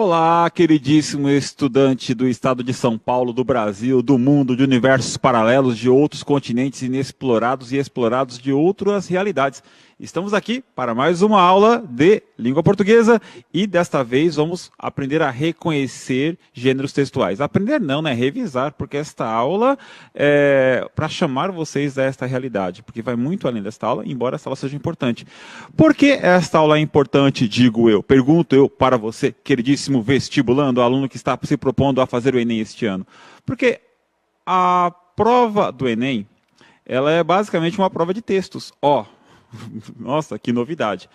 Olá, queridíssimo estudante do estado de São Paulo, do Brasil, do mundo, de universos paralelos, de outros continentes inexplorados e explorados de outras realidades. Estamos aqui para mais uma aula de língua portuguesa e desta vez vamos aprender a reconhecer gêneros textuais. Aprender não, né? Revisar, porque esta aula é para chamar vocês a esta realidade, porque vai muito além desta aula, embora esta aula seja importante. Por que esta aula é importante, digo eu? Pergunto eu para você, queridíssimo vestibulando, aluno que está se propondo a fazer o Enem este ano. Porque a prova do Enem, ela é basicamente uma prova de textos. Nossa, que novidade.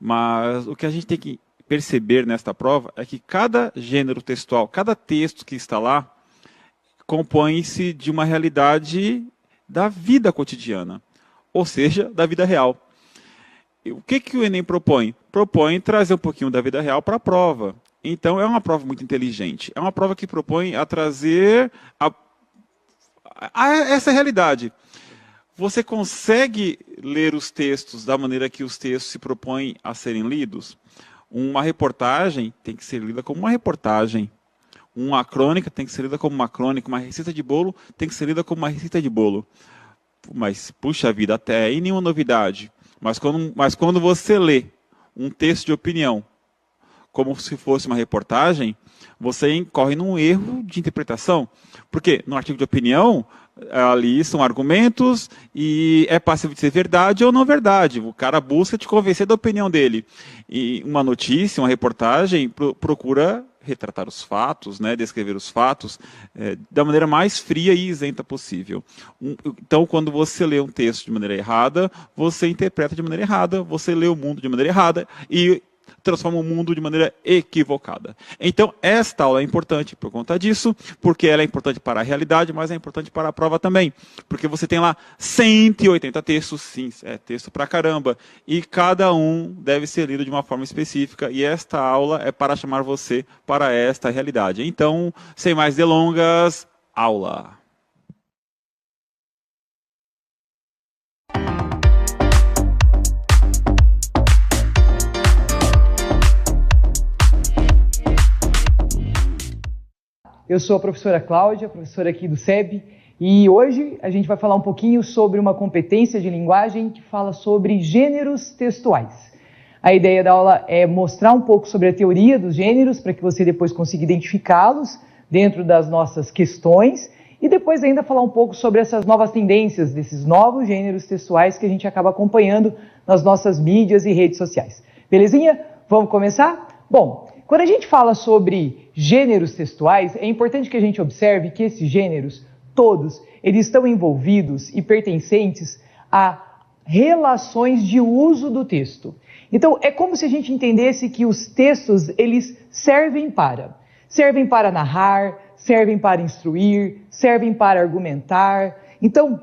Mas o que a gente tem que perceber nesta prova é que cada gênero textual, cada texto que está lá, compõe-se de uma realidade da vida cotidiana, ou seja, da vida real. E o que o Enem propõe? Propõe trazer um pouquinho da vida real para a prova. Então, é uma prova muito inteligente. É uma prova que propõe a trazer essa realidade. Você consegue ler os textos da maneira que os textos se propõem a serem lidos? Uma reportagem tem que ser lida como uma reportagem. Uma crônica tem que ser lida como uma crônica. Uma receita de bolo tem que ser lida como uma receita de bolo. Mas, puxa vida, até aí nenhuma novidade. Mas quando você lê um texto de opinião como se fosse uma reportagem, você incorre num erro de interpretação. Porque no artigo de opinião, ali são argumentos e é passível de ser verdade ou não verdade. O cara busca te convencer da opinião dele. E uma notícia, uma reportagem, procura retratar os fatos, né, descrever os fatos da maneira mais fria e isenta possível. Então, quando você lê um texto de maneira errada, você interpreta de maneira errada, você lê o mundo de maneira errada e transforma o mundo de maneira equivocada. Então, esta aula é importante por conta disso, porque ela é importante para a realidade, mas é importante para a prova também. Porque você tem lá 180 textos, sim, é texto pra caramba, e cada um deve ser lido de uma forma específica, e esta aula é para chamar você para esta realidade. Então, sem mais delongas, aula! Eu sou a professora Cláudia, professora aqui do SEB, e hoje a gente vai falar um pouquinho sobre uma competência de linguagem que fala sobre gêneros textuais. A ideia da aula é mostrar um pouco sobre a teoria dos gêneros, para que você depois consiga identificá-los dentro das nossas questões, e depois ainda falar um pouco sobre essas novas tendências, desses novos gêneros textuais que a gente acaba acompanhando nas nossas mídias e redes sociais. Belezinha? Vamos começar? Bom, quando a gente fala sobre gêneros textuais, é importante que a gente observe que esses gêneros, todos, eles estão envolvidos e pertencentes a relações de uso do texto. Então, é como se a gente entendesse que os textos, eles servem para narrar, servem para instruir, servem para argumentar. Então,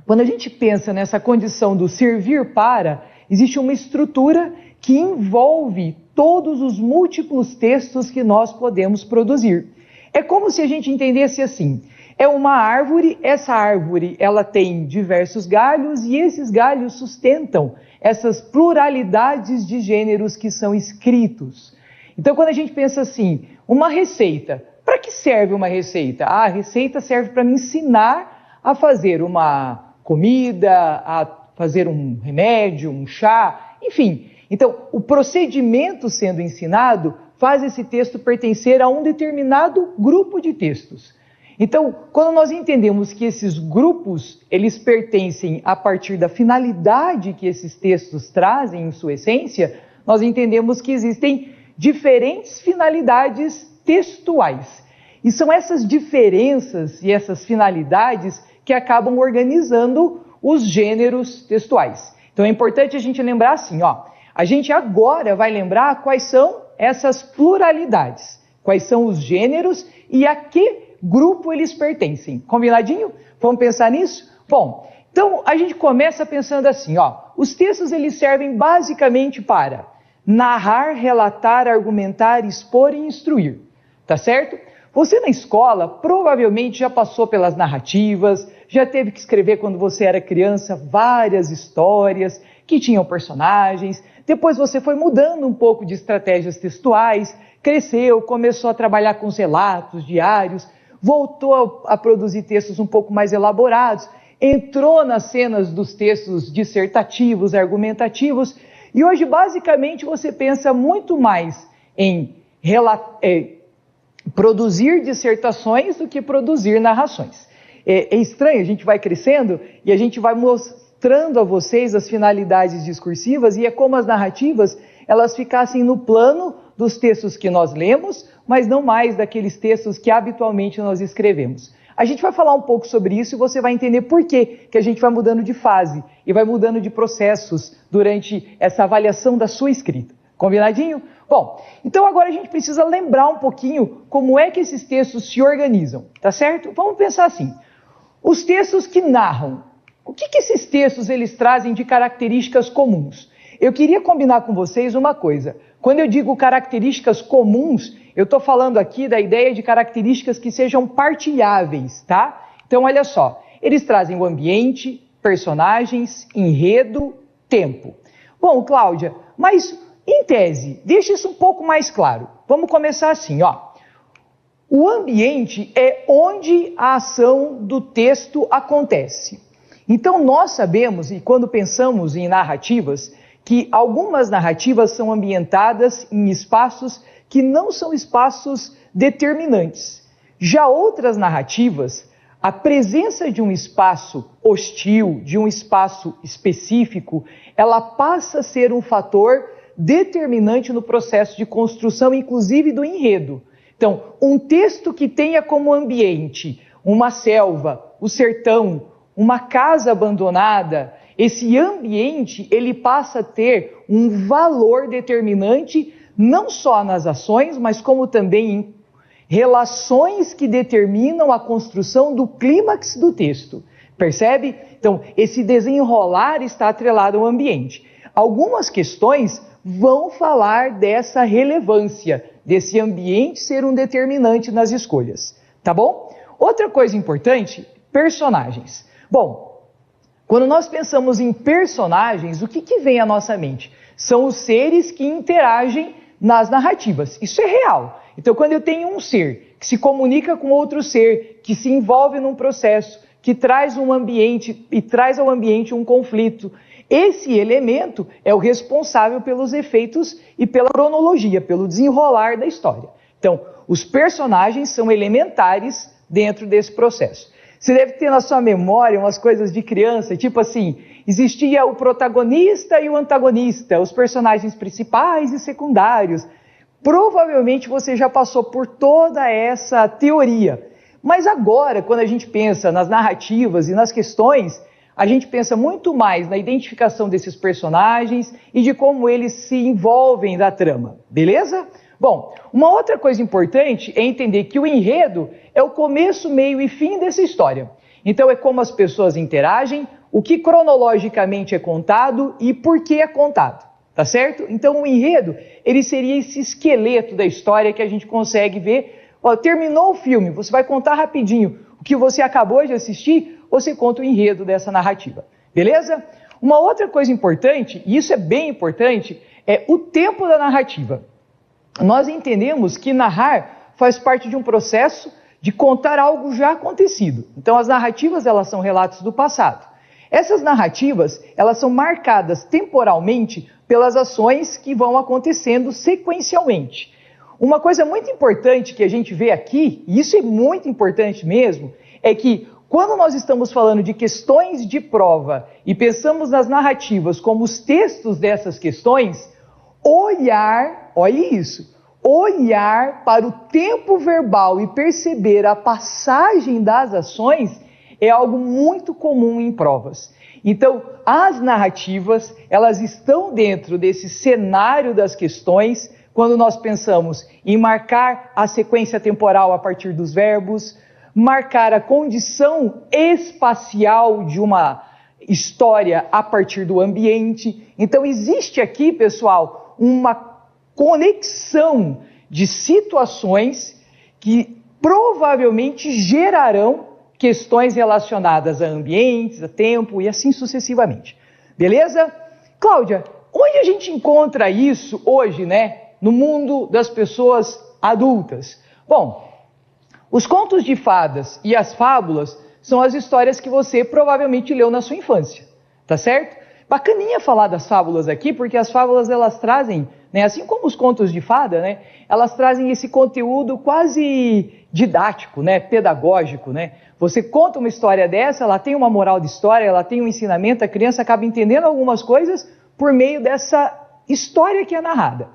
quando a gente pensa nessa condição do servir para, existe uma estrutura que envolve todos os múltiplos textos que nós podemos produzir. É como se a gente entendesse assim, é uma árvore, essa árvore ela tem diversos galhos e esses galhos sustentam essas pluralidades de gêneros que são escritos. Então quando a gente pensa assim, uma receita, para que serve uma receita? A receita serve para me ensinar a fazer uma comida, a fazer um remédio, um chá, enfim. Então, o procedimento sendo ensinado faz esse texto pertencer a um determinado grupo de textos. Então, quando nós entendemos que esses grupos, eles pertencem a partir da finalidade que esses textos trazem em sua essência, nós entendemos que existem diferentes finalidades textuais. E são essas diferenças e essas finalidades que acabam organizando os gêneros textuais. Então, é importante a gente lembrar assim, a gente agora vai lembrar quais são essas pluralidades, quais são os gêneros e a que grupo eles pertencem. Combinadinho? Vamos pensar nisso? Bom, então a gente começa pensando assim, os textos eles servem basicamente para narrar, relatar, argumentar, expor e instruir, tá certo? Você na escola provavelmente já passou pelas narrativas, já teve que escrever quando você era criança várias histórias que tinham personagens. Depois você foi mudando um pouco de estratégias textuais, cresceu, começou a trabalhar com os relatos diários, voltou a produzir textos um pouco mais elaborados, entrou nas cenas dos textos dissertativos, argumentativos, e hoje basicamente você pensa muito mais em produzir dissertações do que produzir narrações. É estranho, a gente vai crescendo e a gente vai mostrando a vocês as finalidades discursivas, e é como as narrativas elas ficassem no plano dos textos que nós lemos, mas não mais daqueles textos que habitualmente nós escrevemos. A gente vai falar um pouco sobre isso e você vai entender por que a gente vai mudando de fase e vai mudando de processos durante essa avaliação da sua escrita. Combinadinho? Bom, então agora a gente precisa lembrar um pouquinho como é que esses textos se organizam, tá certo? Vamos pensar assim, os textos que narram, o que esses textos eles trazem de características comuns? Eu queria combinar com vocês uma coisa. Quando eu digo características comuns, eu estou falando aqui da ideia de características que sejam partilháveis, tá? Então, olha só, eles trazem o ambiente, personagens, enredo, tempo. Bom, Cláudia, mas em tese, deixa isso um pouco mais claro. Vamos começar assim, ó. O ambiente é onde a ação do texto acontece. Então, nós sabemos, e quando pensamos em narrativas, que algumas narrativas são ambientadas em espaços que não são espaços determinantes. Já outras narrativas, a presença de um espaço hostil, de um espaço específico, ela passa a ser um fator determinante no processo de construção, inclusive do enredo. Então, um texto que tenha como ambiente uma selva, o sertão, uma casa abandonada, esse ambiente ele passa a ter um valor determinante não só nas ações, mas como também em relações que determinam a construção do clímax do texto. Percebe? Então, esse desenrolar está atrelado ao ambiente. Algumas questões vão falar dessa relevância, desse ambiente ser um determinante nas escolhas. Tá bom? Outra coisa importante, personagens. Bom, quando nós pensamos em personagens, o que vem à nossa mente? São os seres que interagem nas narrativas. Isso é real. Então, quando eu tenho um ser que se comunica com outro ser, que se envolve num processo, que traz um ambiente e traz ao ambiente um conflito, esse elemento é o responsável pelos efeitos e pela cronologia, pelo desenrolar da história. Então, os personagens são elementares dentro desse processo. Você deve ter na sua memória umas coisas de criança, tipo assim, existia o protagonista e o antagonista, os personagens principais e secundários. Provavelmente você já passou por toda essa teoria. Mas agora, quando a gente pensa nas narrativas e nas questões, a gente pensa muito mais na identificação desses personagens e de como eles se envolvem na trama, beleza? Bom, uma outra coisa importante é entender que o enredo é o começo, meio e fim dessa história. Então é como as pessoas interagem, o que cronologicamente é contado e por que é contado, tá certo? Então o enredo, ele seria esse esqueleto da história que a gente consegue ver. Ó, terminou o filme, você vai contar rapidinho o que você acabou de assistir, você conta o enredo dessa narrativa, beleza? Uma outra coisa importante, e isso é bem importante, é o tempo da narrativa. Nós entendemos que narrar faz parte de um processo de contar algo já acontecido. Então as narrativas, elas são relatos do passado. Essas narrativas, elas são marcadas temporalmente pelas ações que vão acontecendo sequencialmente. Uma coisa muito importante que a gente vê aqui, e isso é muito importante mesmo, é que quando nós estamos falando de questões de prova e pensamos nas narrativas como os textos dessas questões, olhar, olhe isso, olhar para o tempo verbal e perceber a passagem das ações é algo muito comum em provas. Então, as narrativas, elas estão dentro desse cenário das questões, quando nós pensamos em marcar a sequência temporal a partir dos verbos, marcar a condição espacial de uma história a partir do ambiente. Então, existe aqui, pessoal, uma conexão de situações que provavelmente gerarão questões relacionadas a ambientes, a tempo e assim sucessivamente. Beleza? Cláudia, Onde a gente encontra isso hoje, né? No mundo das pessoas adultas? Bom, os contos de fadas e as fábulas são as histórias que você provavelmente leu na sua infância, tá certo? Bacaninha falar das fábulas aqui, porque as fábulas elas trazem, né, assim como os contos de fada, né, elas trazem esse conteúdo quase didático, né, pedagógico, né? Você conta uma história dessa, ela tem uma moral de história, ela tem um ensinamento, a criança acaba entendendo algumas coisas por meio dessa história que é narrada.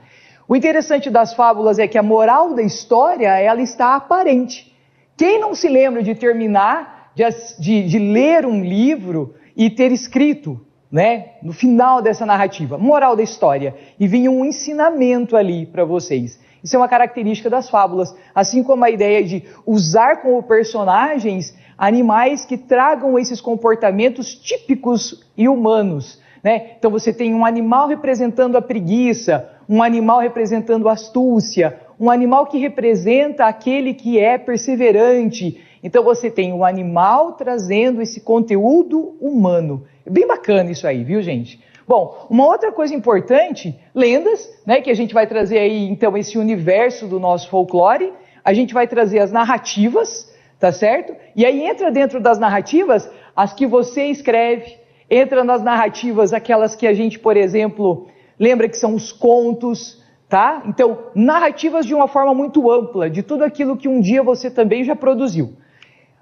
O interessante das fábulas é que a moral da história, ela está aparente. Quem não se lembra de terminar, de ler um livro e ter escrito, né, no final dessa narrativa, moral da história, e vinha um ensinamento ali para vocês. Isso é uma característica das fábulas, assim como a ideia de usar como personagens animais que tragam esses comportamentos típicos e humanos, né? Então você tem um animal representando a preguiça, um animal representando a astúcia, um animal que representa aquele que é perseverante. Então você tem um animal trazendo esse conteúdo humano. É bem bacana isso aí, viu, gente? Bom, uma outra coisa importante, lendas, né, que a gente vai trazer aí, então, esse universo do nosso folclore. A gente vai trazer as narrativas, tá certo? E aí entra dentro das narrativas as que você escreve, entra nas narrativas aquelas que a gente, por exemplo, lembra que são os contos, tá? Então, narrativas de uma forma muito ampla, de tudo aquilo que um dia você também já produziu.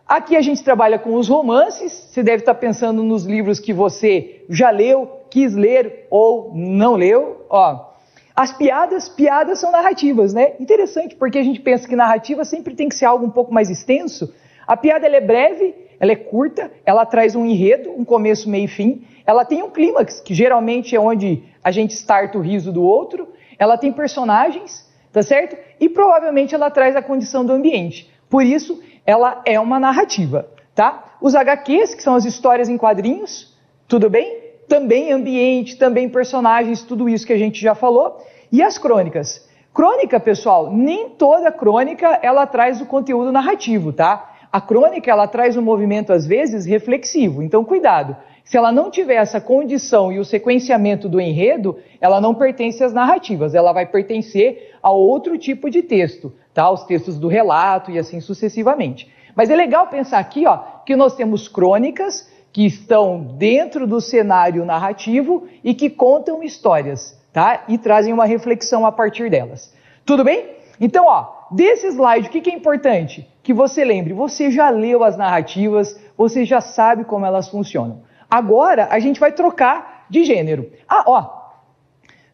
Aqui a gente trabalha com os romances, você deve estar pensando nos livros que você já leu, quis ler ou não leu. Ó, as piadas são narrativas, né? Interessante, porque a gente pensa que narrativa sempre tem que ser algo um pouco mais extenso. A piada ela é breve, ela é curta, ela traz um enredo, um começo, meio e fim. Ela tem um clímax, que geralmente é onde a gente starta o riso do outro. Ela tem personagens, tá certo? E provavelmente ela traz a condição do ambiente. Por isso, ela é uma narrativa, tá? Os HQs, que são as histórias em quadrinhos, tudo bem? Também ambiente, também personagens, tudo isso que a gente já falou. E as crônicas. Crônica, pessoal, nem toda crônica ela traz o conteúdo narrativo, tá? A crônica, ela traz um movimento, às vezes, reflexivo. Então, cuidado. Se ela não tiver essa condição e o sequenciamento do enredo, ela não pertence às narrativas. Ela vai pertencer a outro tipo de texto, tá? Os textos do relato e assim sucessivamente. Mas é legal pensar aqui, ó, que nós temos crônicas que estão dentro do cenário narrativo e que contam histórias, tá? E trazem uma reflexão a partir delas. Tudo bem? Então, ó, desse slide, o que é importante? Que você lembre, você já leu as narrativas, você já sabe como elas funcionam. Agora, a gente vai trocar de gênero. Ah, ó,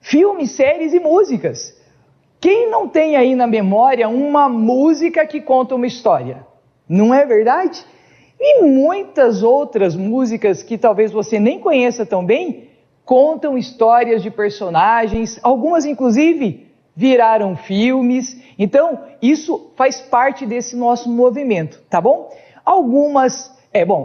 filmes, séries e músicas. Quem não tem aí na memória uma música que conta uma história? Não é verdade? E muitas outras músicas que talvez você nem conheça tão bem, contam histórias de personagens, algumas inclusive viraram filmes. Então, isso faz parte desse nosso movimento, tá bom? Algumas...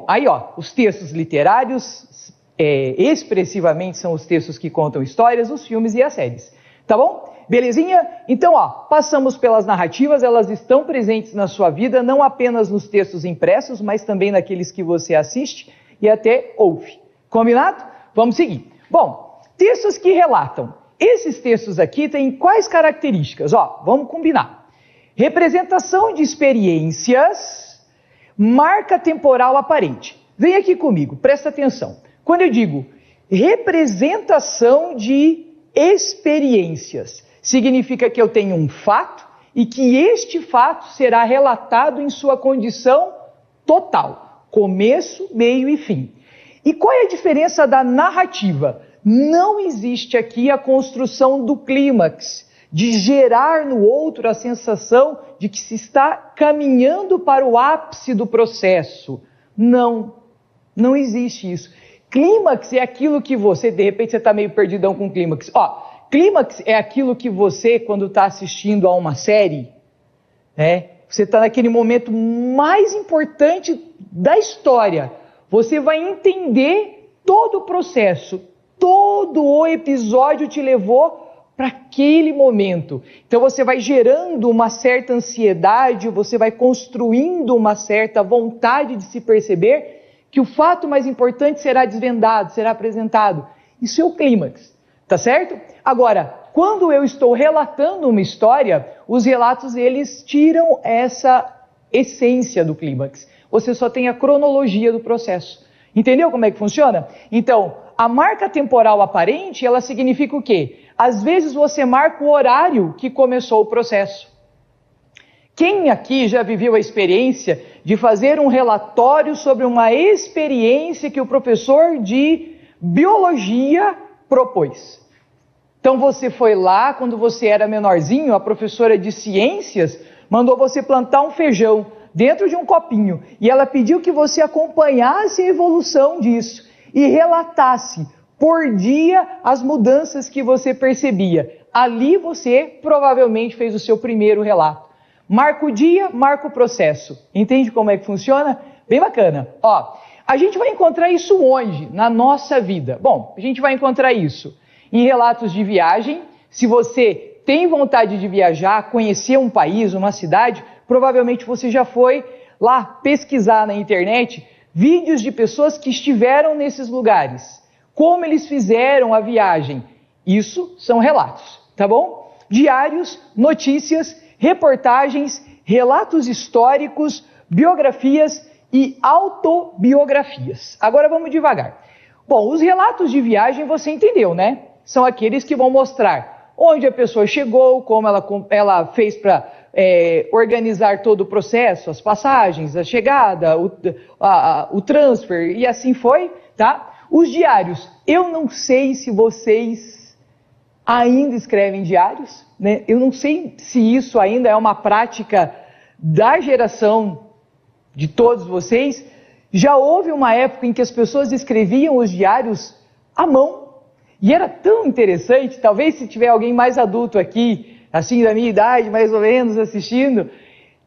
aí ó, os textos literários, expressivamente são os textos que contam histórias, os filmes e as séries, tá bom? Belezinha? Então, ó, passamos pelas narrativas, elas estão presentes na sua vida, não apenas nos textos impressos, mas também naqueles que você assiste e até ouve. Combinado? Vamos seguir. Bom, textos que relatam. Esses textos aqui têm quais características? Ó, vamos combinar. Representação de experiências, marca temporal aparente. Vem aqui comigo, presta atenção. Quando eu digo representação de experiências, significa que eu tenho um fato e que este fato será relatado em sua condição total, começo, meio e fim. E qual é a diferença da narrativa? Não existe aqui a construção do clímax, de gerar no outro a sensação de que se está caminhando para o ápice do processo. Não existe isso. Clímax é aquilo que você, de repente você está meio perdidão com clímax. Ó, clímax é aquilo que você, quando está assistindo a uma série, né, você está naquele momento mais importante da história. Você vai entender todo o processo, todo o episódio te levou para aquele momento. Então você vai gerando uma certa ansiedade, você vai construindo uma certa vontade de se perceber que o fato mais importante será desvendado, será apresentado. Isso é o clímax. Tá certo? Agora, quando eu estou relatando uma história, os relatos eles tiram essa essência do clímax. Você só tem a cronologia do processo. Entendeu como é que funciona? Então, a marca temporal aparente, ela significa o quê? Às vezes você marca o horário que começou o processo. Quem aqui já viveu a experiência de fazer um relatório sobre uma experiência que o professor de biologia propôs? Então você foi lá, quando você era menorzinho, a professora de ciências mandou você plantar um feijão dentro de um copinho e ela pediu que você acompanhasse a evolução disso e relatasse por dia as mudanças que você percebia. Ali você provavelmente fez o seu primeiro relato. Marca o dia, marca o processo. Entende como é que funciona? Bem bacana. Ó, a gente vai encontrar isso onde? Na nossa vida. Bom, a gente vai encontrar isso em relatos de viagem. Se você tem vontade de viajar, conhecer um país, uma cidade, provavelmente você já foi lá pesquisar na internet vídeos de pessoas que estiveram nesses lugares. Como eles fizeram a viagem. Isso são relatos, tá bom? Diários, notícias, reportagens, relatos históricos, biografias e autobiografias. Agora vamos devagar. Bom, os relatos de viagem você entendeu, né? São aqueles que vão mostrar onde a pessoa chegou, como ela fez para organizar todo o processo, as passagens, a chegada, o transfer e assim foi, tá? Os diários, eu não sei se vocês ainda escrevem diários, né? Eu não sei se isso ainda é uma prática da geração de todos vocês. Já houve uma época em que as pessoas escreviam os diários à mão. E era tão interessante, talvez se tiver alguém mais adulto aqui, assim da minha idade, mais ou menos, assistindo,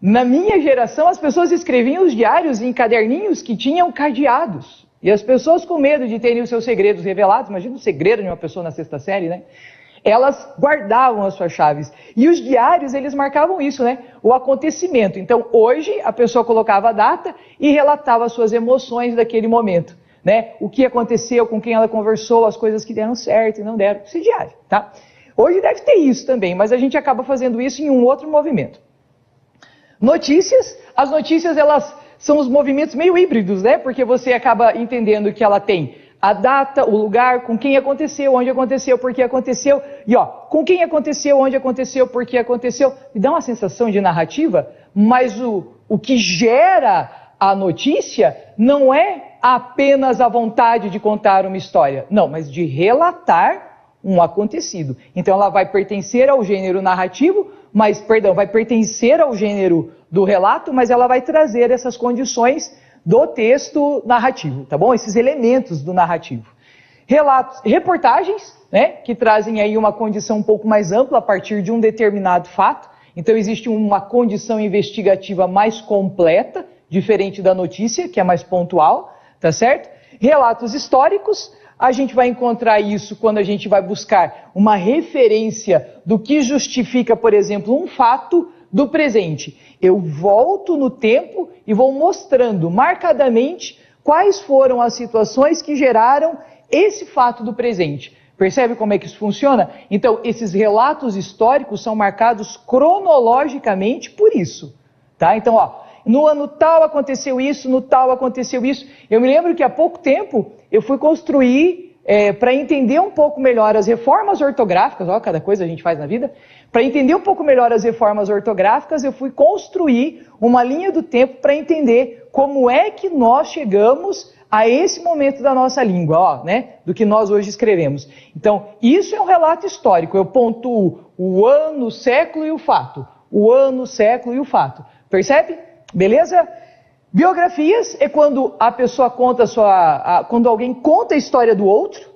na minha geração as pessoas escreviam os diários em caderninhos que tinham cadeados. E as pessoas com medo de terem os seus segredos revelados, imagina o segredo de uma pessoa na 6ª série, né? Elas guardavam as suas chaves. E os diários, eles marcavam isso, né? O acontecimento. Então, hoje, a pessoa colocava a data e relatava as suas emoções daquele momento, né? O que aconteceu, com quem ela conversou, as coisas que deram certo e não deram. Isso é diário, tá? Hoje deve ter isso também, mas a gente acaba fazendo isso em um outro movimento. Notícias. As notícias, elas são os movimentos meio híbridos, né? Porque você acaba entendendo que ela tem a data, o lugar, com quem aconteceu, onde aconteceu, por que aconteceu. E ó, com quem aconteceu, onde aconteceu, por que aconteceu. Me dá uma sensação de narrativa, mas o que gera a notícia não é apenas a vontade de contar uma história. Não, mas de relatar um acontecido. Então ela vai pertencer ao gênero narrativo, vai pertencer ao gênero do relato, mas ela vai trazer essas condições do texto narrativo, tá bom? Esses elementos do narrativo. Relatos, reportagens, né, que trazem aí uma condição um pouco mais ampla a partir de um determinado fato. Então existe uma condição investigativa mais completa, diferente da notícia, que é mais pontual, tá certo? Relatos históricos, a gente vai encontrar isso quando a gente vai buscar uma referência do que justifica, por exemplo, um fato do presente. Eu volto no tempo e vou mostrando marcadamente quais foram as situações que geraram esse fato do presente. Percebe como é que isso funciona? Então, esses relatos históricos são marcados cronologicamente por isso, tá? Então, ó, no ano tal aconteceu isso, no tal aconteceu isso. Eu me lembro que há pouco tempo eu fui construir, para entender um pouco melhor as reformas ortográficas, ó, cada coisa a gente faz na vida, para entender um pouco melhor as reformas ortográficas, eu fui construir uma linha do tempo para entender como é que nós chegamos a esse momento da nossa língua, ó, né, do que nós hoje escrevemos. Então, isso é um relato histórico, eu pontuo o ano, o século e o fato. O ano, o século e o fato. Percebe? Beleza? Biografias é quando a pessoa conta quando alguém conta a história do outro,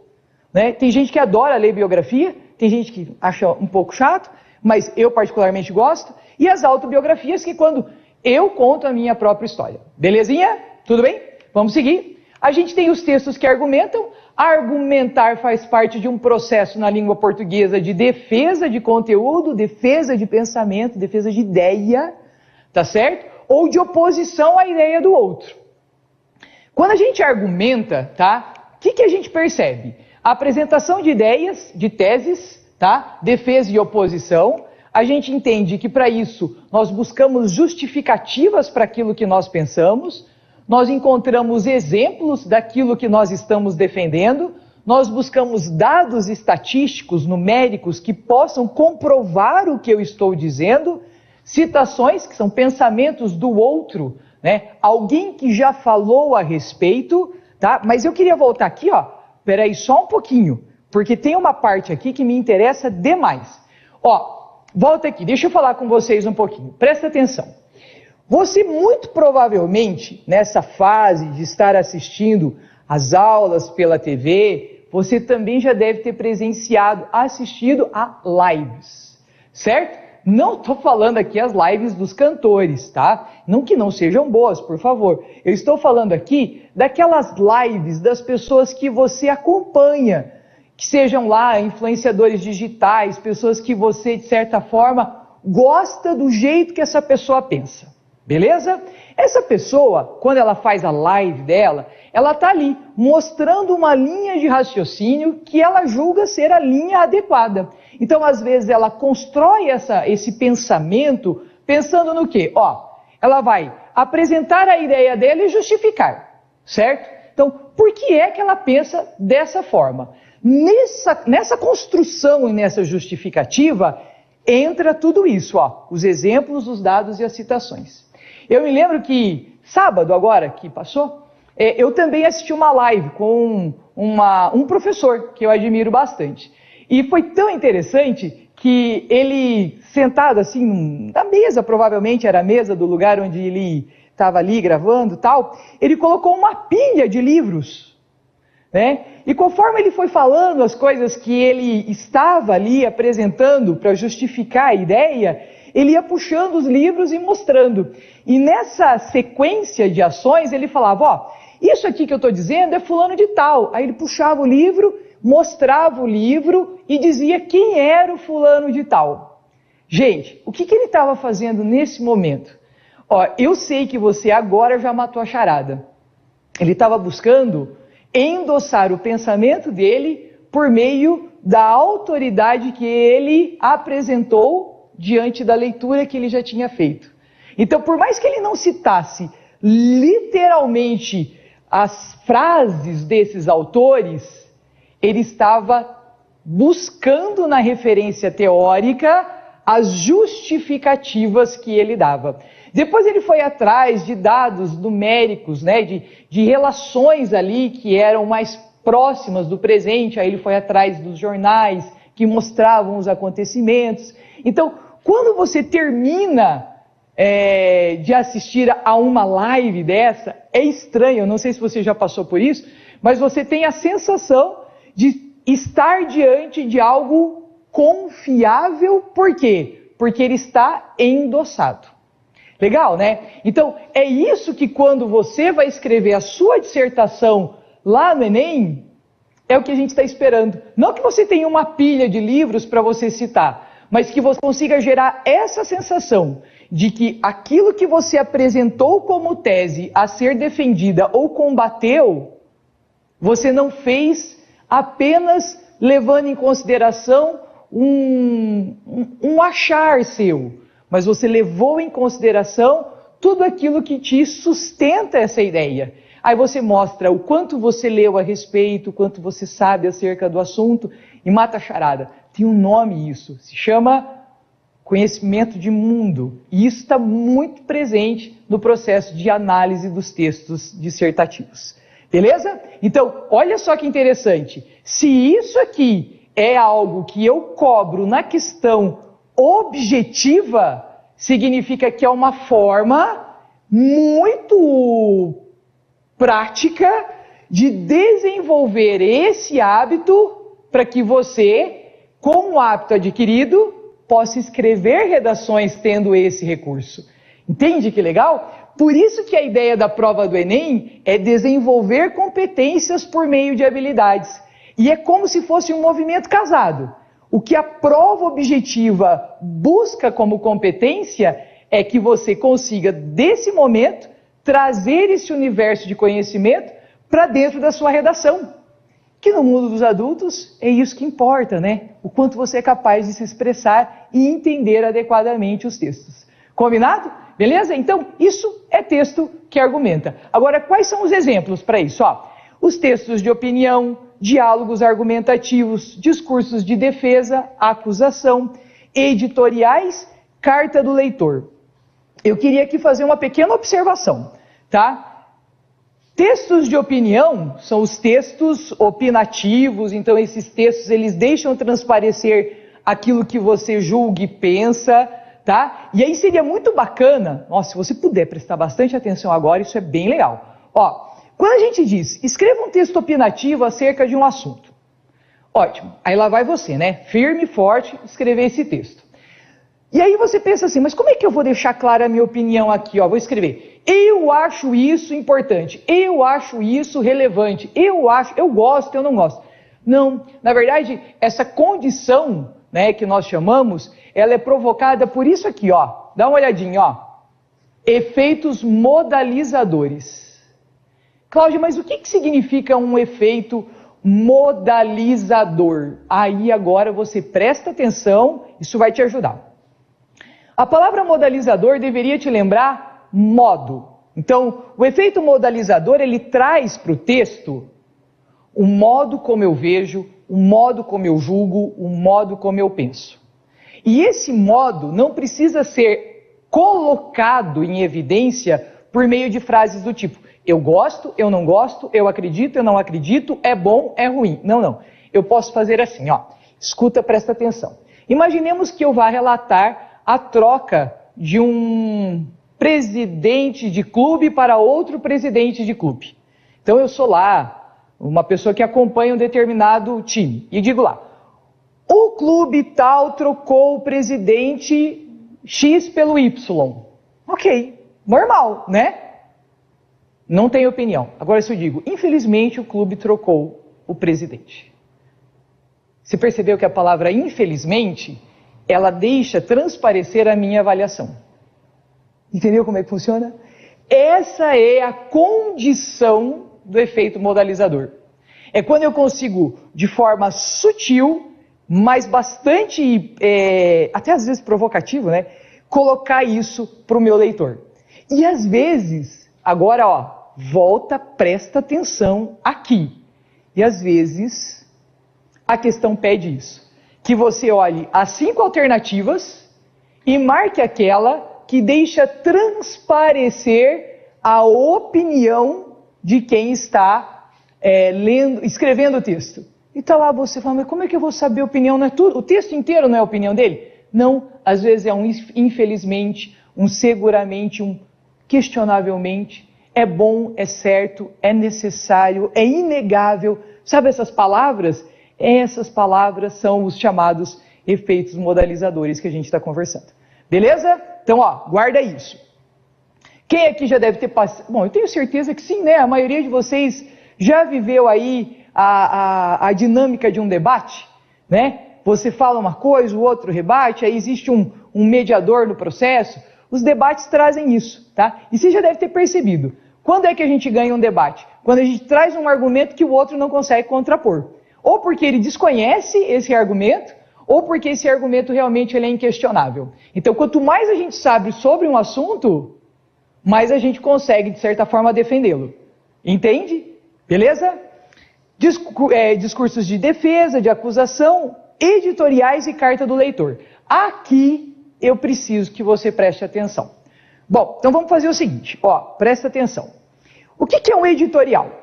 né? Tem gente que adora ler biografia, tem gente que acha um pouco chato, mas eu particularmente gosto. E as autobiografias, que é quando eu conto a minha própria história. Belezinha? Tudo bem? Vamos seguir. A gente tem os textos que argumentam. Argumentar faz parte de um processo na língua portuguesa de defesa de conteúdo, defesa de pensamento, defesa de ideia, tá certo? Ou de oposição à ideia do outro. Quando a gente argumenta, tá? O que a gente percebe? Apresentação de ideias, de teses, tá? Defesa e oposição. A gente entende que para isso nós buscamos justificativas para aquilo que nós pensamos, nós encontramos exemplos daquilo que nós estamos defendendo, nós buscamos dados estatísticos, numéricos, que possam comprovar o que eu estou dizendo, citações, que são pensamentos do outro, né? Alguém que já falou a respeito, tá? Mas eu queria voltar aqui, ó, peraí só um pouquinho, porque tem uma parte aqui que me interessa demais. Ó, volta aqui, deixa eu falar com vocês um pouquinho, presta atenção. Você muito provavelmente, nessa fase de estar assistindo as aulas pela TV, você também já deve ter presenciado, assistido a lives, certo? Não estou falando aqui as lives dos cantores, tá? Não que não sejam boas, por favor. Eu estou falando aqui daquelas lives das pessoas que você acompanha, que sejam lá influenciadores digitais, pessoas que você, de certa forma, gosta do jeito que essa pessoa pensa. Beleza? Essa pessoa, quando ela faz a live dela, ela está ali mostrando uma linha de raciocínio que ela julga ser a linha adequada. Então, às vezes, ela constrói esse pensamento pensando no quê? Ó, ela vai apresentar a ideia dela e justificar, certo? Então, por que é que ela pensa dessa forma? Nessa construção e nessa justificativa, entra tudo isso, ó, os exemplos, os dados e as citações. Eu me lembro que, sábado agora, que passou, eu também assisti uma live com um professor que eu admiro bastante. E foi tão interessante que ele, sentado assim, na mesa, provavelmente era a mesa do lugar onde ele estava ali gravando e tal, ele colocou uma pilha de livros, né? E conforme ele foi falando as coisas que ele estava ali apresentando para justificar a ideia, ele ia puxando os livros e mostrando. E nessa sequência de ações, ele falava, ó, isso aqui que eu estou dizendo é fulano de tal. Aí ele puxava o livro, mostrava o livro e dizia quem era o fulano de tal. Gente, o que ele estava fazendo nesse momento? Ó, eu sei que você agora já matou a charada. Ele estava buscando endossar o pensamento dele por meio da autoridade que ele apresentou diante da leitura que ele já tinha feito. Então, por mais que ele não citasse literalmente as frases desses autores, ele estava buscando na referência teórica as justificativas que ele dava. Depois ele foi atrás de dados numéricos, né, de relações ali que eram mais próximas do presente, aí ele foi atrás dos jornais que mostravam os acontecimentos. Então, quando você termina de assistir a uma live dessa, é estranho, eu não sei se você já passou por isso, mas você tem a sensação de estar diante de algo confiável. Por quê? Porque ele está endossado. Legal, né? Então, é isso que quando você vai escrever a sua dissertação lá no Enem, é o que a gente está esperando. Não que você tenha uma pilha de livros para você citar, mas que você consiga gerar essa sensação de que aquilo que você apresentou como tese a ser defendida ou combateu, você não fez apenas levando em consideração um achar seu, mas você levou em consideração tudo aquilo que te sustenta essa ideia. Aí você mostra o quanto você leu a respeito, o quanto você sabe acerca do assunto e mata a charada. Tem um nome isso, se chama conhecimento de mundo. E isso está muito presente no processo de análise dos textos dissertativos. Beleza? Então, olha só que interessante. Se isso aqui é algo que eu cobro na questão objetiva, significa que é uma forma muito prática de desenvolver esse hábito para que você, com o hábito adquirido, possa escrever redações tendo esse recurso. Entende que legal? Por isso que a ideia da prova do Enem é desenvolver competências por meio de habilidades. E é como se fosse um movimento casado. O que a prova objetiva busca como competência é que você consiga, desse momento, trazer esse universo de conhecimento para dentro da sua redação. que no mundo dos adultos é isso que importa, né? O quanto você é capaz de se expressar e entender adequadamente os textos. Combinado? Beleza? Então, isso é texto que argumenta. Agora, quais são os exemplos para isso? Ó, os textos de opinião, diálogos argumentativos, discursos de defesa, acusação, editoriais, carta do leitor. Eu queria aqui fazer uma pequena observação, tá? Textos de opinião são os textos opinativos, então esses textos eles deixam transparecer aquilo que você julga e pensa, tá? E aí seria muito bacana, nossa, se você puder prestar bastante atenção agora, isso é bem legal. Ó, quando a gente diz, escreva um texto opinativo acerca de um assunto. Ótimo, aí lá vai você, né? Firme e forte, escrever esse texto. E aí você pensa assim, mas como é que eu vou deixar clara a minha opinião aqui? Ó, vou escrever, eu acho isso importante, eu acho isso relevante, eu gosto, eu não gosto. Não, na verdade, essa condição, né, que nós chamamos, ela é provocada por isso aqui, ó. Dá uma olhadinha, ó. Efeitos modalizadores. Cláudia, mas o que significa um efeito modalizador? Aí agora você presta atenção, isso vai te ajudar. A palavra modalizador deveria te lembrar modo. Então, o efeito modalizador, ele traz para o texto o modo como eu vejo, o modo como eu julgo, o modo como eu penso. E esse modo não precisa ser colocado em evidência por meio de frases do tipo, eu gosto, eu não gosto, eu acredito, eu não acredito, é bom, é ruim. Não, não. Eu posso fazer assim, ó. Escuta, presta atenção. Imaginemos que eu vá relatar a troca de um presidente de clube para outro presidente de clube. Então eu sou lá, uma pessoa que acompanha um determinado time, e digo lá, o clube tal trocou o presidente X pelo Y. Ok, normal, né? Não tenho opinião. Agora se eu digo, infelizmente o clube trocou o presidente. Você percebeu que a palavra infelizmente ela deixa transparecer a minha avaliação. Entendeu como é que funciona? Essa é a condição do efeito modalizador. É quando eu consigo, de forma sutil, mas bastante, até às vezes provocativo, né? Colocar isso para o meu leitor. E às vezes, agora ó, volta, presta atenção aqui. E às vezes, a questão pede isso. Que você olhe as 5 alternativas e marque aquela que deixa transparecer a opinião de quem está escrevendo o texto. E está lá você falando, mas como é que eu vou saber a opinião? Não é tudo? O texto inteiro não é a opinião dele? Não, às vezes é um infelizmente, um seguramente, um questionavelmente, é bom, é certo, é necessário, é inegável. Sabe essas palavras? Essas palavras são os chamados efeitos modalizadores que a gente está conversando. Beleza? Então, ó, guarda isso. Quem aqui já deve ter passado... Bom, eu tenho certeza que sim, né? A maioria de vocês já viveu aí a dinâmica de um debate, né? Você fala uma coisa, o outro rebate, aí existe um mediador no processo. Os debates trazem isso, tá? E você já deve ter percebido. Quando é que a gente ganha um debate? Quando a gente traz um argumento que o outro não consegue contrapor. Ou porque ele desconhece esse argumento, ou porque esse argumento realmente ele é inquestionável. Então, quanto mais a gente sabe sobre um assunto, mais a gente consegue, de certa forma, defendê-lo. Entende? Beleza? Discursos de defesa, de acusação, editoriais e carta do leitor. Aqui eu preciso que você preste atenção. Bom, então vamos fazer o seguinte, ó, presta atenção. O que é um editorial?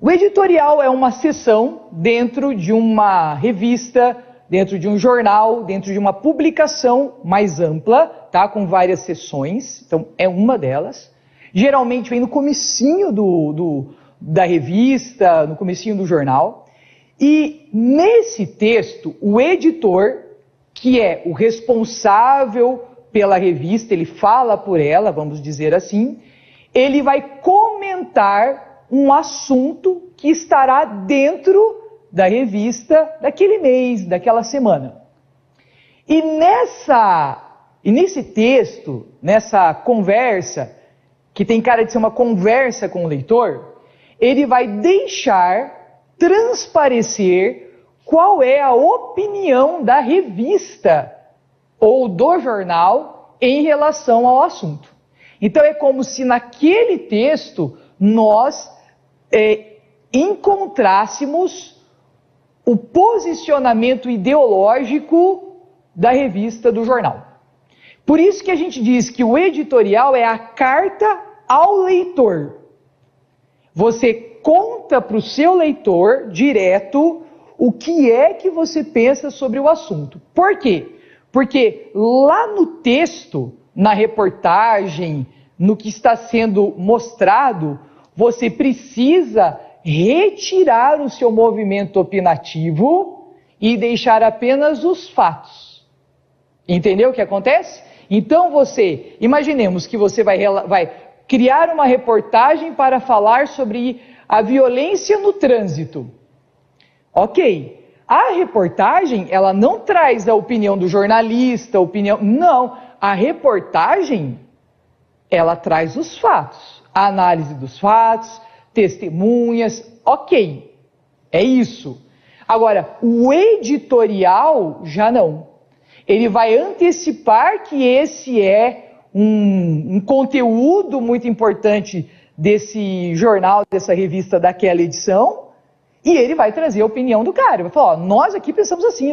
O editorial é uma seção dentro de uma revista, dentro de um jornal, dentro de uma publicação mais ampla, tá? Com várias seções, então é uma delas. Geralmente vem no comecinho da revista, no comecinho do jornal. E nesse texto, o editor, que é o responsável pela revista, ele fala por ela, vamos dizer assim, ele vai comentar um assunto que estará dentro da revista daquele mês, daquela semana. E nesse texto, nessa conversa, que tem cara de ser uma conversa com o leitor, ele vai deixar transparecer qual é a opinião da revista ou do jornal em relação ao assunto. Então é como se naquele texto nós encontrássemos o posicionamento ideológico da revista, do jornal. Por isso que a gente diz que o editorial é a carta ao leitor. Você conta para o seu leitor direto o que é que você pensa sobre o assunto. Por quê? Porque lá no texto, na reportagem, no que está sendo mostrado, você precisa retirar o seu movimento opinativo e deixar apenas os fatos. Entendeu o que acontece? Então você, imaginemos que você vai criar uma reportagem para falar sobre a violência no trânsito. Ok, a reportagem, ela não traz a opinião do jornalista, não, a reportagem, ela traz os fatos, a análise dos fatos, testemunhas, ok, é isso. Agora, o editorial já não. Ele vai antecipar que esse é um conteúdo muito importante desse jornal, dessa revista, daquela edição, e ele vai trazer a opinião do cara. Ele vai falar, ó, nós aqui pensamos assim.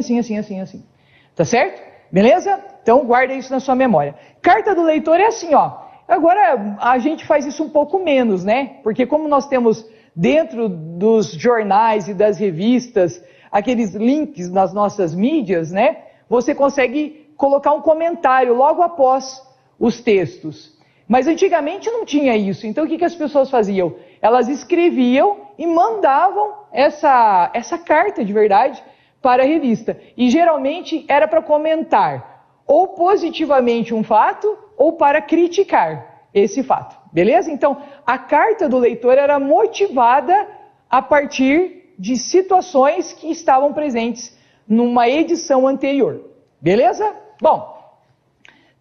Tá certo? Beleza? Então guarda isso na sua memória. Carta do leitor é assim, ó. Agora a gente faz isso um pouco menos, né? Porque como nós temos dentro dos jornais e das revistas aqueles links nas nossas mídias, né? Você consegue colocar um comentário logo após os textos. Mas antigamente não tinha isso. Então o que as pessoas faziam? Elas escreviam e mandavam essa carta de verdade para a revista. E geralmente era para comentar ou positivamente um fato ou para criticar esse fato. Beleza? Então a carta do leitor era motivada a partir de situações que estavam presentes numa edição anterior. Beleza? Bom,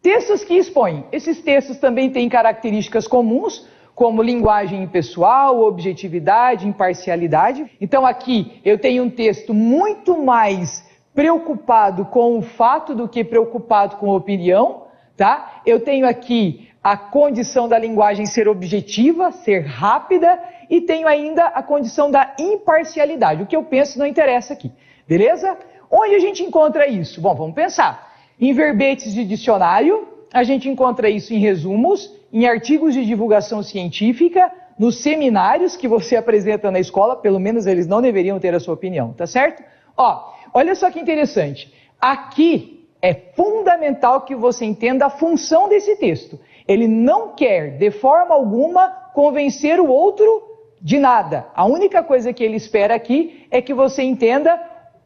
textos que expõem. Esses textos também têm características comuns, como linguagem impessoal, objetividade, imparcialidade. Então aqui eu tenho um texto muito mais preocupado com o fato do que preocupado com a opinião, tá? Eu tenho aqui a condição da linguagem ser objetiva, ser rápida, e tenho ainda a condição da imparcialidade. O que eu penso não interessa aqui, beleza? Onde a gente encontra isso? Bom, vamos pensar. Em verbetes de dicionário, a gente encontra isso em resumos, em artigos de divulgação científica, nos seminários que você apresenta na escola, pelo menos eles não deveriam ter a sua opinião, tá certo? Ó, olha só que interessante. Aqui é fundamental que você entenda a função desse texto. Ele não quer, de forma alguma, convencer o outro de nada. A única coisa que ele espera aqui é que você entenda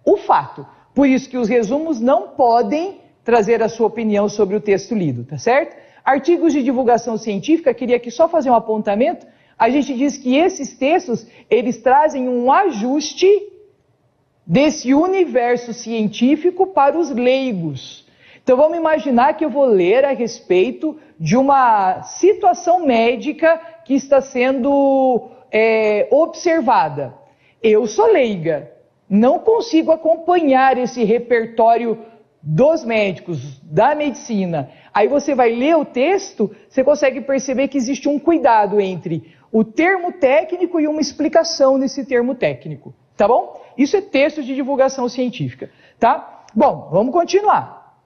o fato. Por isso que os resumos não podem trazer a sua opinião sobre o texto lido, tá certo? Artigos de divulgação científica, queria aqui só fazer um apontamento. A gente diz que esses textos, eles trazem um ajuste desse universo científico para os leigos. Então vamos imaginar que eu vou ler a respeito de uma situação médica que está sendo observada. Eu sou leiga, não consigo acompanhar esse repertório dos médicos, da medicina. Aí você vai ler o texto, você consegue perceber que existe um cuidado entre o termo técnico e uma explicação nesse termo técnico, tá bom? Isso é texto de divulgação científica, tá? Bom, vamos continuar.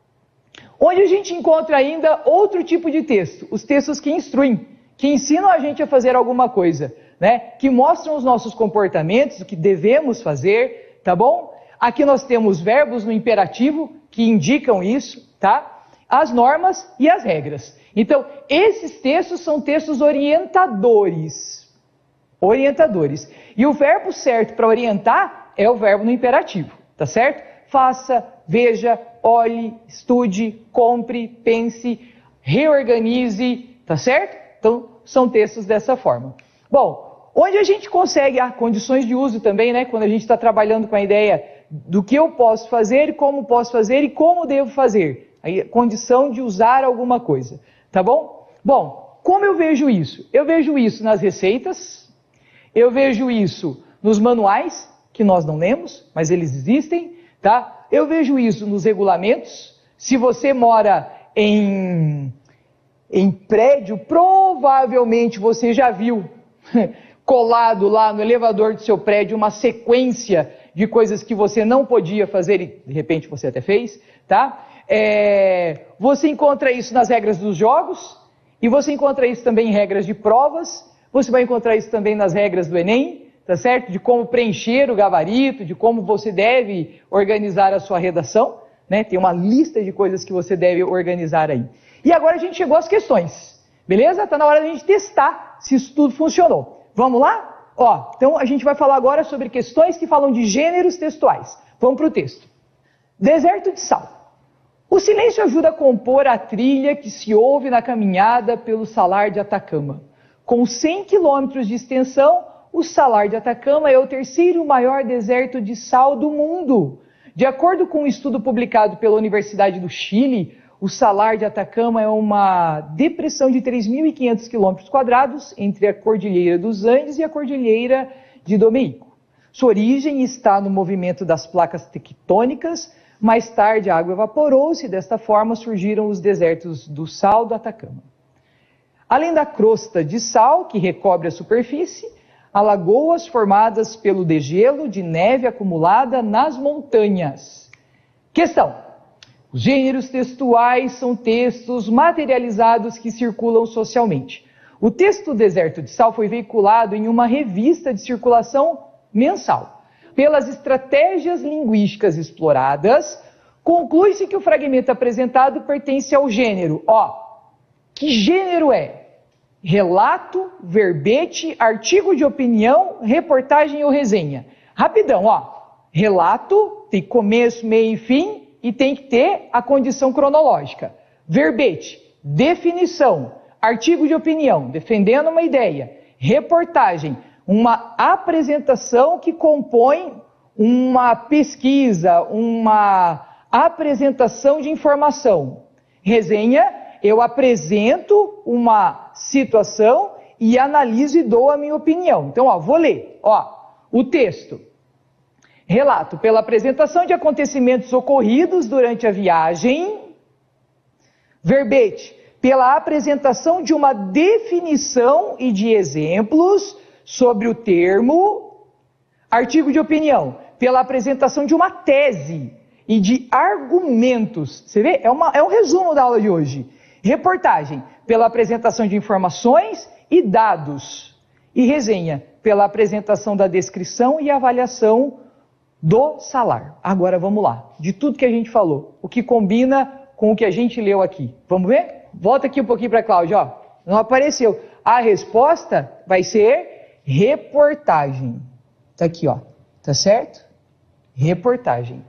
Onde a gente encontra ainda outro tipo de texto, os textos que instruem, que ensinam a gente a fazer alguma coisa, né? Que mostram os nossos comportamentos, o que devemos fazer, tá bom? Aqui nós temos verbos no imperativo que indicam isso, tá? As normas e as regras. Então, esses textos são textos orientadores. Orientadores. E o verbo certo para orientar é o verbo no imperativo, tá certo? Faça, veja, olhe, estude, compre, pense, reorganize, tá certo? Então, são textos dessa forma. Bom, onde a gente consegue condições de uso também, né? Quando a gente está trabalhando com a ideia do que eu posso fazer, como posso fazer e como devo fazer. A condição de usar alguma coisa, tá bom? Bom, como eu vejo isso? Eu vejo isso nas receitas, eu vejo isso nos manuais, que nós não lemos, mas eles existem, tá? Eu vejo isso nos regulamentos. Se você mora em prédio, provavelmente você já viu colado lá no elevador do seu prédio uma sequência de coisas que você não podia fazer e de repente você até fez, tá? Você encontra isso nas regras dos jogos e você encontra isso também em regras de provas, você vai encontrar isso também nas regras do Enem, tá certo? De como preencher o gabarito, de como você deve organizar a sua redação, né? Tem uma lista de coisas que você deve organizar aí. E agora a gente chegou às questões, beleza? Tá na hora da gente testar se isso tudo funcionou. Vamos lá? Ó, então a gente vai falar agora sobre questões que falam de gêneros textuais. Vamos para o texto. Deserto de sal. O silêncio ajuda a compor a trilha que se ouve na caminhada pelo Salar de Atacama. Com 100 quilômetros de extensão, o Salar de Atacama é o terceiro maior deserto de sal do mundo. De acordo com um estudo publicado pela Universidade do Chile, o Salar de Atacama é uma depressão de 3.500 km² entre a Cordilheira dos Andes e a Cordilheira de Domeico. Sua origem está no movimento das placas tectônicas. Mais tarde a água evaporou-se e desta forma surgiram os desertos do sal do Atacama. Além da crosta de sal que recobre a superfície, há lagoas formadas pelo degelo de neve acumulada nas montanhas. Questão: os gêneros textuais são textos materializados que circulam socialmente. O texto Deserto de Sal foi veiculado em uma revista de circulação mensal. Pelas estratégias linguísticas exploradas, conclui-se que o fragmento apresentado pertence ao gênero. Ó, que gênero é? Relato, verbete, artigo de opinião, reportagem ou resenha. Rapidão, ó. Relato tem começo, meio e fim e tem que ter a condição cronológica. Verbete, definição. Artigo de opinião, defendendo uma ideia. Reportagem, uma apresentação que compõe uma pesquisa, uma apresentação de informação. Resenha, eu apresento uma situação e analiso e dou a minha opinião. Então, ó, vou ler. Ó, o texto. Relato pela apresentação de acontecimentos ocorridos durante a viagem. Verbete, pela apresentação de uma definição e de exemplos sobre o termo. Artigo de opinião, pela apresentação de uma tese e de argumentos. Você vê? É um resumo da aula de hoje. Reportagem, pela apresentação de informações e dados. E resenha, pela apresentação da descrição e avaliação do salar. Agora vamos lá. De tudo que a gente falou, o que combina com o que a gente leu aqui. Vamos ver? Volta aqui um pouquinho para a Cláudia. Ó. Não apareceu. A resposta vai ser reportagem. Tá aqui, ó. Tá certo? Reportagem.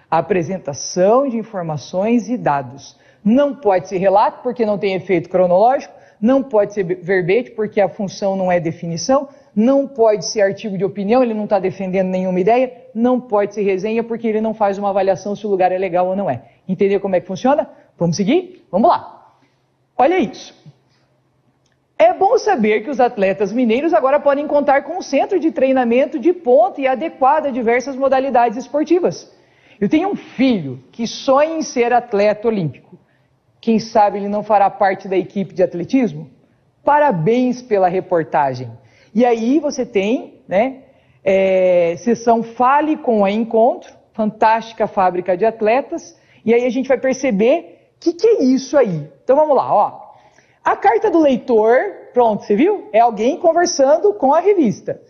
Apresentação de informações e dados. Não pode ser relato, porque não tem efeito cronológico. Não pode ser verbete, porque a função não é definição. Não pode ser artigo de opinião, ele não está defendendo nenhuma ideia. Não pode ser resenha, porque ele não faz uma avaliação se o lugar é legal ou não é. Entendeu como é que funciona? Vamos seguir? Vamos lá. Olha isso. É bom saber que os atletas mineiros agora podem contar com um centro de treinamento de ponta e adequado a diversas modalidades esportivas. Eu tenho um filho que sonha em ser atleta olímpico. Quem sabe ele não fará parte da equipe de atletismo? Parabéns pela reportagem. E aí você tem, né, sessão Fale com a Encontro, fantástica fábrica de atletas, e aí a gente vai perceber o que é isso aí. Então vamos lá, ó. A carta do leitor, pronto, você viu? É alguém conversando com a revista.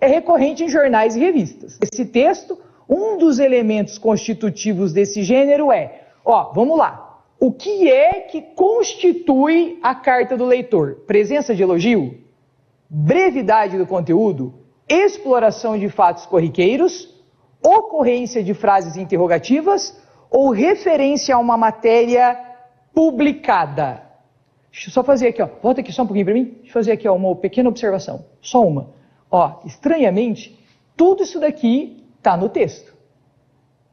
É recorrente em jornais e revistas. Esse texto, um dos elementos constitutivos desse gênero é, ó, vamos lá. O que é que constitui a carta do leitor? Presença de elogio? Brevidade do conteúdo? Exploração de fatos corriqueiros? Ocorrência de frases interrogativas? Ou referência a uma matéria publicada? Deixa eu só fazer aqui, ó. Volta aqui só um pouquinho para mim. Deixa eu fazer aqui, ó, uma pequena observação. Só uma. Ó, estranhamente, tudo isso daqui está no texto.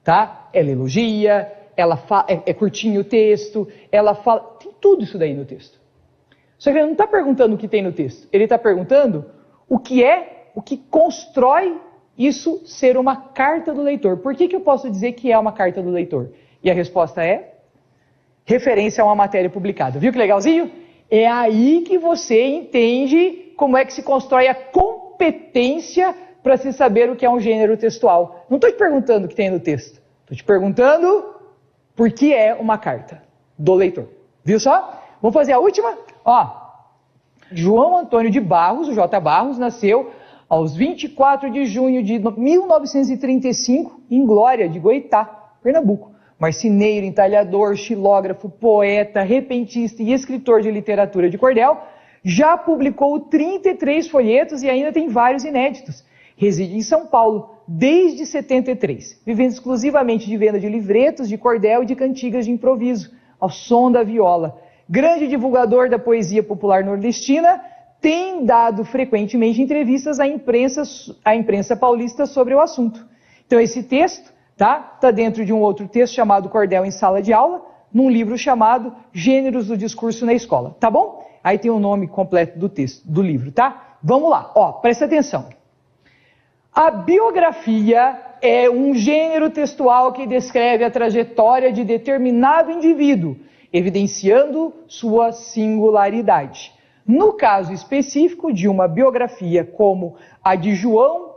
Tá? Ela elogia, ela fala, é curtinho o texto, ela fala... Tem tudo isso daí no texto. Só que ele não está perguntando o que tem no texto. Ele está perguntando o que constrói isso ser uma carta do leitor. Por que eu posso dizer que é uma carta do leitor? E a resposta é referência a uma matéria publicada. Viu que legalzinho? É aí que você entende como é que se constrói a competência para se saber o que é um gênero textual. Não estou te perguntando o que tem no texto. Estou te perguntando por que é uma carta do leitor. Viu só? Vamos fazer a última? Ó, João Antônio de Barros, o J. Barros, nasceu aos 24 de junho de 1935, em Glória, de Goitá, Pernambuco. Marceneiro, entalhador, xilógrafo, poeta, repentista e escritor de literatura de cordel, já publicou 33 folhetos e ainda tem vários inéditos. Reside em São Paulo desde 73, vivendo exclusivamente de venda de livretos de cordel e de cantigas de improviso, ao som da viola. Grande divulgador da poesia popular nordestina, tem dado frequentemente entrevistas à imprensa paulista sobre o assunto. Então esse texto tá dentro de um outro texto chamado Cordel em Sala de Aula, num livro chamado Gêneros do Discurso na Escola, tá bom? Aí tem o nome completo do texto, do livro, tá? Vamos lá, ó, presta atenção. A biografia é um gênero textual que descreve a trajetória de determinado indivíduo, evidenciando sua singularidade. No caso específico de uma biografia como a de João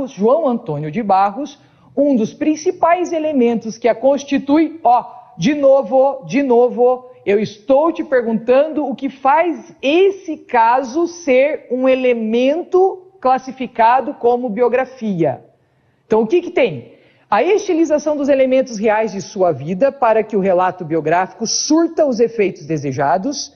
João Antônio de Barros, um dos principais elementos que a constitui, ó, de novo, eu estou te perguntando o que faz esse caso ser um elemento classificado como biografia. Então, o que tem? A estilização dos elementos reais de sua vida para que o relato biográfico surta os efeitos desejados,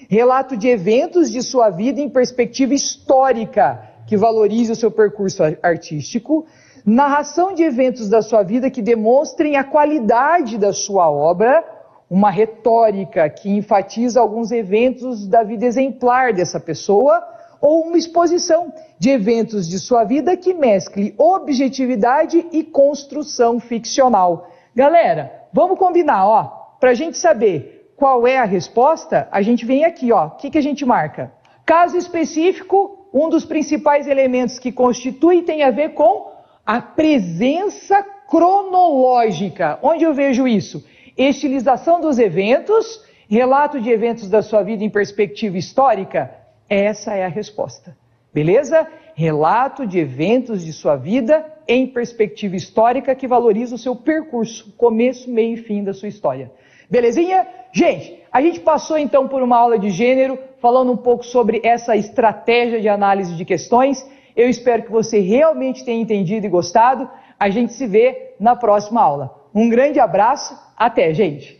relato de eventos de sua vida em perspectiva histórica, que valorize o seu percurso artístico, narração de eventos da sua vida que demonstrem a qualidade da sua obra, uma retórica que enfatiza alguns eventos da vida exemplar dessa pessoa, ou uma exposição de eventos de sua vida que mescle objetividade e construção ficcional. Galera, vamos combinar, ó, para a gente saber qual é a resposta, a gente vem aqui, ó, o que a gente marca? Caso específico, um dos principais elementos que constitui tem a ver com a presença cronológica. Onde eu vejo isso? Estilização dos eventos, relato de eventos da sua vida em perspectiva histórica. Essa é a resposta. Beleza? Relato de eventos de sua vida em perspectiva histórica que valoriza o seu percurso, começo, meio e fim da sua história. Belezinha? Gente, a gente passou então por uma aula de gênero, falando um pouco sobre essa estratégia de análise de questões. Eu espero que você realmente tenha entendido e gostado. A gente se vê na próxima aula. Um grande abraço, até, gente!